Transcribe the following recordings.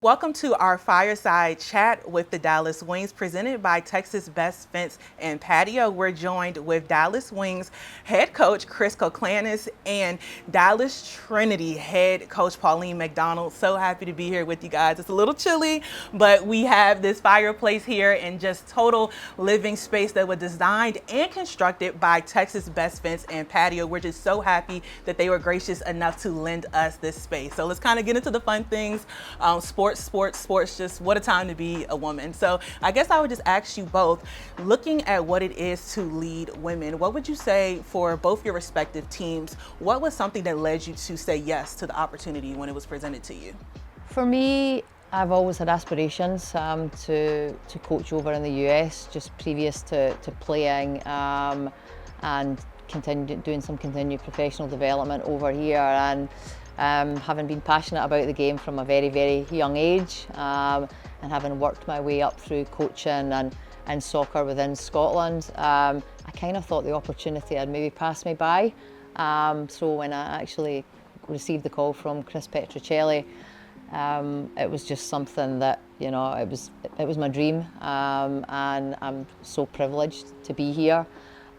Welcome to our Fireside Chat with the Dallas Wings, presented by Texas Best Fence and Patio. We're joined with Dallas Wings head coach Chris Koclanes and Dallas Trinity head coach Pauline MacDonald. So happy to be here with you guys. It's a little chilly, but we have this fireplace here and just total living space that was designed and constructed by Texas Best Fence and Patio. We're just so happy that they were gracious enough to lend us this space. So let's kind of get into the fun things. Sports, just what a time to be a woman. So I guess I would just ask you both, looking at what it is to lead women, what would you say for both your respective teams? What was something that led you to say yes to the opportunity when it was presented to you? For me, I've always had aspirations to coach over in the US, just previous to playing and doing some continued professional development over here. And having been passionate about the game from a very, very young age, and having worked my way up through coaching and soccer within Scotland, I kind of thought the opportunity had maybe passed me by. So when I actually received the call from Chris Petruccelli, it was just something that, you know, it was my dream, and I'm so privileged to be here.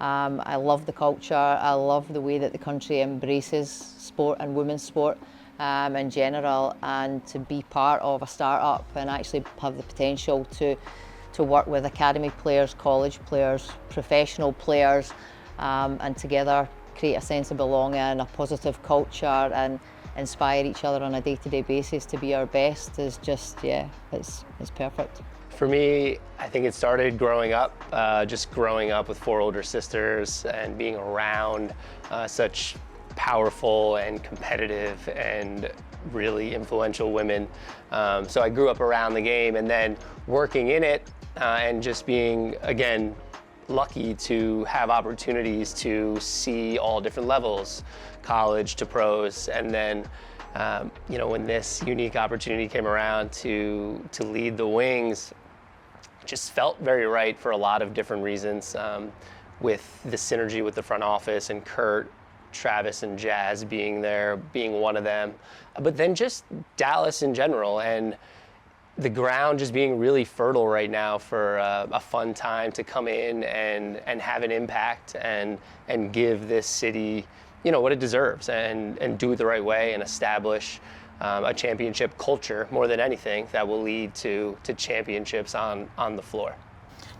I love the culture. I love the way that the country embraces sport and women's sport in general, and to be part of a start-up and actually have the potential to work with academy players, college players, professional players, and together create a sense of belonging, a positive culture, and inspire each other on a day-to-day basis to be our best is just, yeah, it's perfect. For me, I think it started growing up, just growing up with 4 older sisters and being around such powerful and competitive and really influential women. So I grew up around the game, and then working in it and just being, again, lucky to have opportunities to see all different levels, college to pros, and then when this unique opportunity came around to lead the Wings, just felt very right for a lot of different reasons, with the synergy with the front office and Kurt, Travis, and Jazz being there, being one of them, but then just Dallas in general, and the ground just being really fertile right now for a fun time to come in and have an impact and give this city, you know, what it deserves, and do it the right way and establish a championship culture more than anything that will lead to championships on the floor.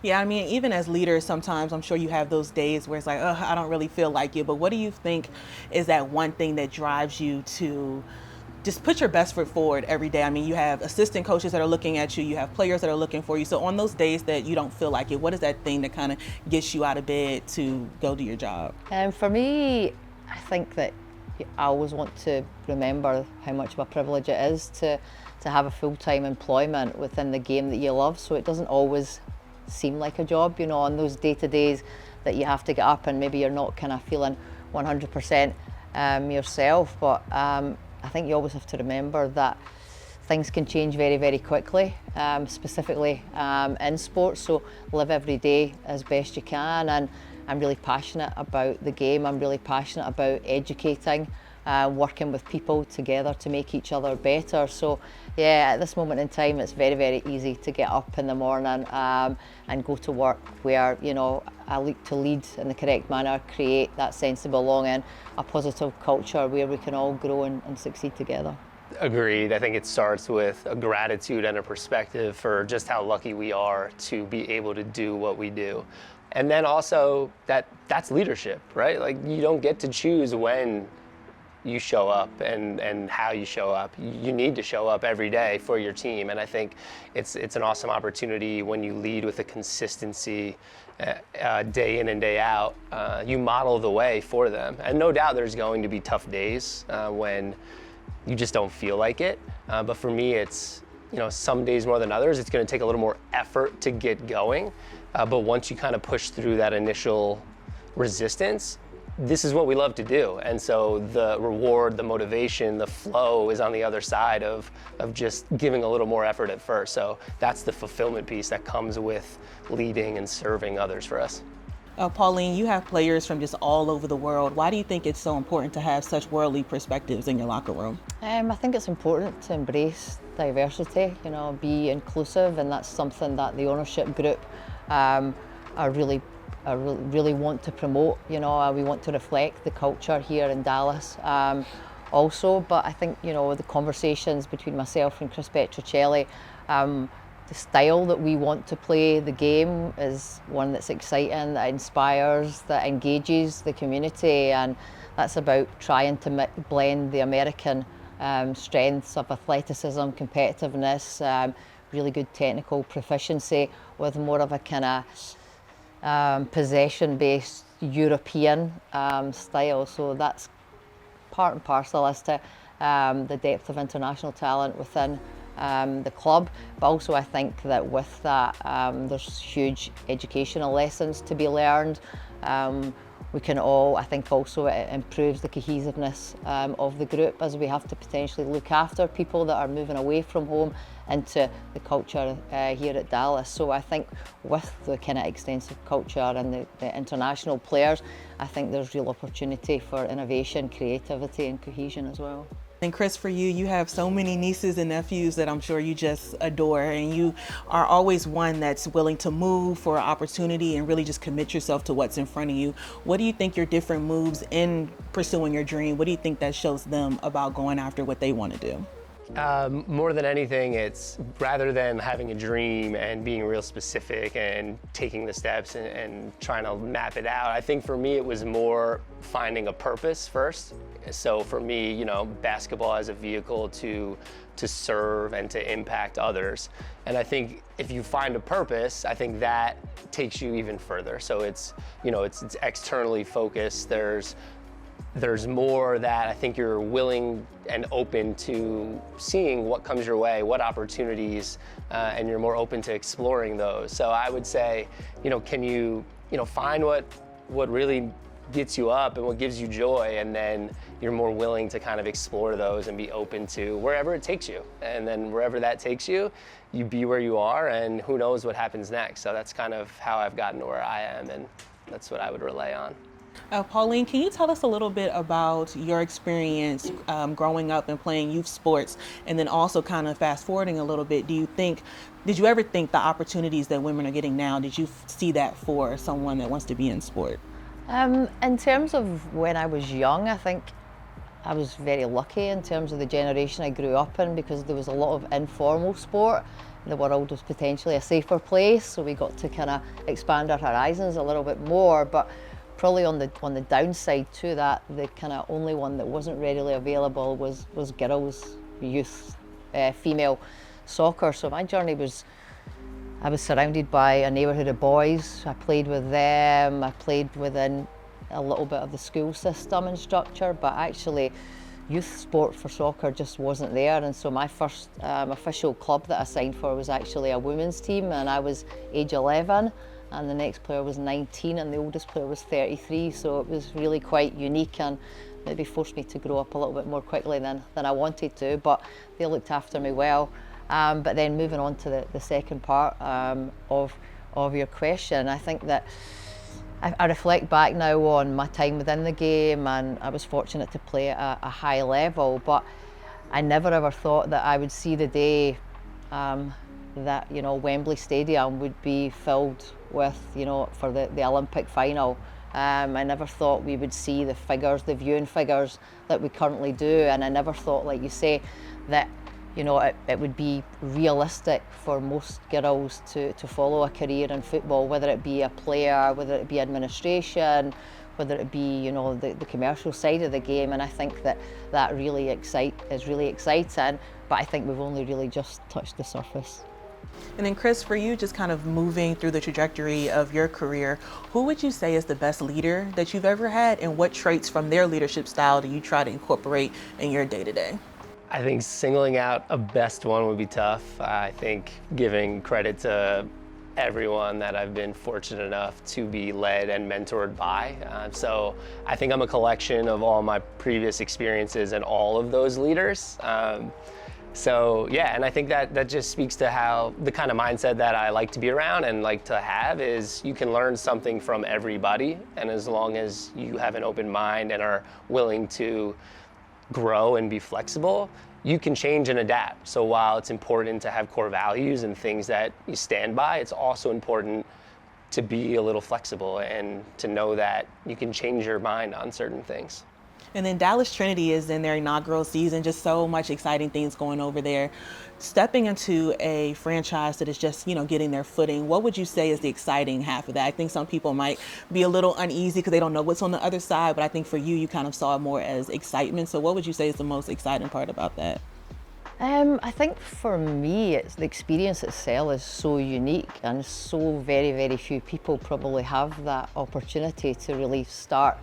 Yeah, I mean, even as leaders, sometimes I'm sure you have those days where it's like, oh, I don't really feel like it. But what do you think is that one thing that drives you to just put your best foot forward every day? I mean, you have assistant coaches that are looking at you, you have players that are looking for you. So on those days that you don't feel like it, what is that thing that kind of gets you out of bed to go do your job? For me, I think that I always want to remember how much of a privilege it is to have a full-time employment within the game that you love. So it doesn't always seem like a job, you know, on those day-to-days that you have to get up and maybe you're not kind of feeling 100% yourself. But I think you always have to remember that things can change very, very quickly, specifically in sports. So live every day as best you can, and I'm really passionate about the game. I'm really passionate about educating, working with people together to make each other better. So yeah, at this moment in time, it's very, very easy to get up in the morning and go to work where, you know, I look to lead in the correct manner, create that sense of belonging, a positive culture where we can all grow and succeed together. Agreed. I think it starts with a gratitude and a perspective for just how lucky we are to be able to do what we do. And then also that's leadership, right? Like, you don't get to choose when you show up and how you show up. You need to show up every day for your team. And I think it's an awesome opportunity when you lead with a consistency day in and day out. You model the way for them. And no doubt there's going to be tough days when you just don't feel like it. But for me, it's, you know, some days more than others, it's going to take a little more effort to get going. But once you kind of push through that initial resistance, this is what we love to do. And so the reward, the motivation, the flow is on the other side of just giving a little more effort at first. So that's the fulfillment piece that comes with leading and serving others for us. Pauline, you have players from just all over the world. Why do you think it's so important to have such worldly perspectives in your locker room? I think it's important to embrace diversity, be inclusive, and that's something that the ownership group are really really want to promote. We want to reflect the culture here in Dallas also, but I think, the conversations between myself and Chris Petruccelli, the style that we want to play the game is one that's exciting, that inspires, that engages the community, and that's about trying to blend the American strengths of athleticism, competitiveness, really good technical proficiency with more of a kind of possession-based European style. So that's part and parcel as to the depth of international talent within the club, but also I think that with that there's huge educational lessons to be learned. We can all, I think also it improves the cohesiveness of the group, as we have to potentially look after people that are moving away from home into the culture here at Dallas. So I think with the kind of extensive culture and the international players, I think there's real opportunity for innovation, creativity and cohesion as well. And Chris, for you, you have so many nieces and nephews that I'm sure you just adore, and you are always one that's willing to move for an opportunity and really just commit yourself to what's in front of you. What do you think your different moves in pursuing your dream, what do you think that shows them about going after what they want to do? More than anything, it's rather than having a dream and being real specific and taking the steps and trying to map it out. I think for me, it was more finding a purpose first. So for me, basketball as a vehicle to serve and to impact others. And I think if you find a purpose, I think that takes you even further. So it's externally focused. There's more that I think you're willing and open to seeing what comes your way, what opportunities, and you're more open to exploring those. So I would say, can you, find what really gets you up and what gives you joy, and then you're more willing to kind of explore those and be open to wherever it takes you. And then wherever that takes you, you be where you are, and who knows what happens next. So that's kind of how I've gotten to where I am, and that's what I would relay on. Pauline, can you tell us a little bit about your experience growing up and playing youth sports, and then also kind of fast forwarding a little bit, did you ever think the opportunities that women are getting now, did you see that for someone that wants to be in sport? In terms of when I was young, I think I was very lucky in terms of the generation I grew up in, because there was a lot of informal sport. The world was potentially a safer place, so we got to kind of expand our horizons a little bit more. But probably on the downside to that, the kind of only one that wasn't readily available was girls' youth, female soccer. So my journey was, I was surrounded by a neighbourhood of boys. I played with them. I played within a little bit of the school system and structure, but actually youth sport for soccer just wasn't there. And so my first official club that I signed for was actually a women's team, and I was age 11. And the next player was 19 and the oldest player was 33, so it was really quite unique and maybe forced me to grow up a little bit more quickly than I wanted to, but they looked after me well. But then moving on to the second part of your question, I think that I reflect back now on my time within the game, and I was fortunate to play at a high level, but I never ever thought that I would see the day that Wembley Stadium would be filled with for the Olympic final. I never thought we would see the viewing figures that we currently do, and I never thought, like you say, that it would be realistic for most girls to follow a career in football, whether it be a player, whether it be administration, whether it be the commercial side of the game. And I think that really is really exciting, but I think we've only really just touched the surface. And then Chris, for you, just kind of moving through the trajectory of your career, who would you say is the best leader that you've ever had, and what traits from their leadership style do you try to incorporate in your day-to-day? I think singling out a best one would be tough. I think giving credit to everyone that I've been fortunate enough to be led and mentored by. So I think I'm a collection of all my previous experiences and all of those leaders. So yeah, and I think that just speaks to how the kind of mindset that I like to be around and like to have is you can learn something from everybody, and as long as you have an open mind and are willing to grow and be flexible, you can change and adapt. So while it's important to have core values and things that you stand by, it's also important to be a little flexible and to know that you can change your mind on certain things. And then Dallas Trinity is in their inaugural season, just so much exciting things going over there. Stepping into a franchise that is just, getting their footing, what would you say is the exciting half of that? I think some people might be a little uneasy because they don't know what's on the other side, but I think for you, you kind of saw it more as excitement. So what would you say is the most exciting part about that? I think for me, it's the experience itself is so unique, and so very, very few people probably have that opportunity to really start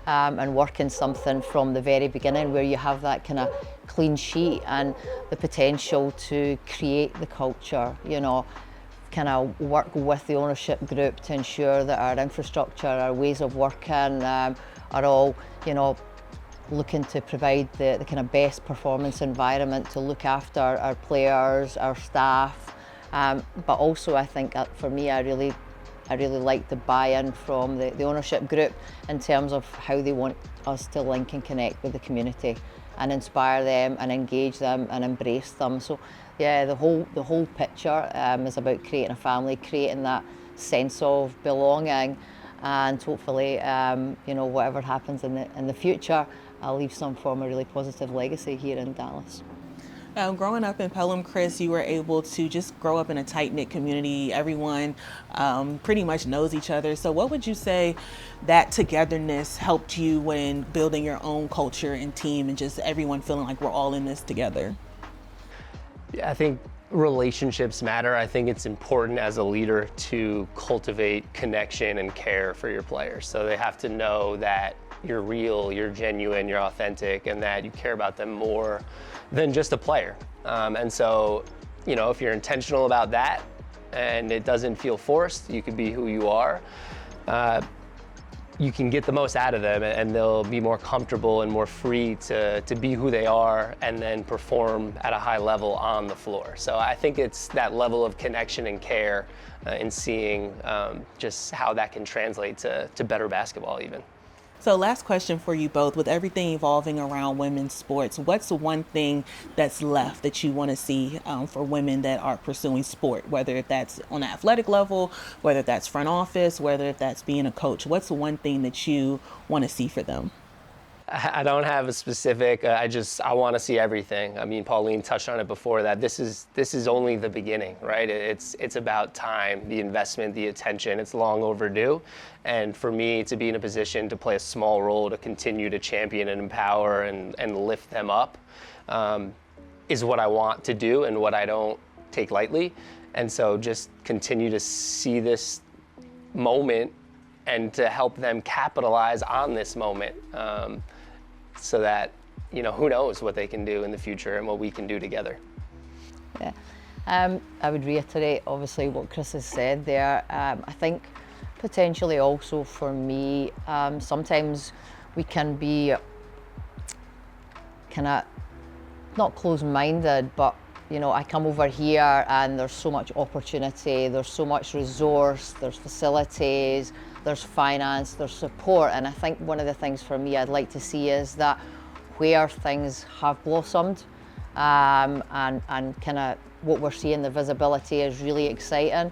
and work in something from the very beginning, where you have that kind of clean sheet and the potential to create the culture, kind of work with the ownership group to ensure that our infrastructure, our ways of working are all, looking to provide the kind of best performance environment to look after our players, our staff, but also I think for me, I really like the buy-in from the ownership group in terms of how they want us to link and connect with the community and inspire them and engage them and embrace them. So yeah, the whole picture is about creating a family, creating that sense of belonging, and hopefully, whatever happens in the future, I'll leave some form of really positive legacy here in Dallas. Growing up in Pelham, Chris, you were able to just grow up in a tight-knit community. Everyone pretty much knows each other. So what would you say that togetherness helped you when building your own culture and team and just everyone feeling like we're all in this together? Yeah, I think relationships matter. I think it's important as a leader to cultivate connection and care for your players. So they have to know that you're real, you're genuine, you're authentic, and that you care about them more than just a player. And so, if you're intentional about that and it doesn't feel forced, you can be who you are. You can get the most out of them, and they'll be more comfortable and more free to be who they are and then perform at a high level on the floor. So I think it's that level of connection and care in seeing just how that can translate to better basketball even. So last question for you both. With everything evolving around women's sports, what's the one thing that's left that you want to see for women that are pursuing sport, whether that's on the athletic level, whether that's front office, whether that's being a coach? What's the one thing that you want to see for them? I don't have a specific, I want to see everything. I mean, Pauline touched on it before that this is only the beginning, right? It's about time, the investment, the attention, it's long overdue. And for me to be in a position to play a small role to continue to champion and empower and lift them up is what I want to do and what I don't take lightly. And so just continue to see this moment and to help them capitalize on this moment so that, who knows what they can do in the future and what we can do together. Yeah, I would reiterate obviously what Chris has said there. I think potentially also for me, sometimes we can be kind of not closed-minded, but I come over here and there's so much opportunity, there's so much resource, there's facilities, there's finance, there's support. And I think one of the things for me I'd like to see is that where things have blossomed and kind of what we're seeing, the visibility is really exciting.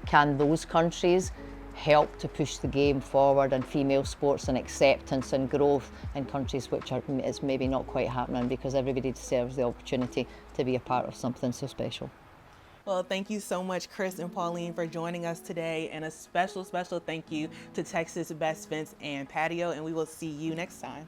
Can those countries help to push the game forward in female sports and acceptance and growth in countries which it's maybe not quite happening, because everybody deserves the opportunity to be a part of something so special. Well, thank you so much, Chris and Pauline, for joining us today. And a special, special thank you to Texas Best Fence and Patio. And we will see you next time.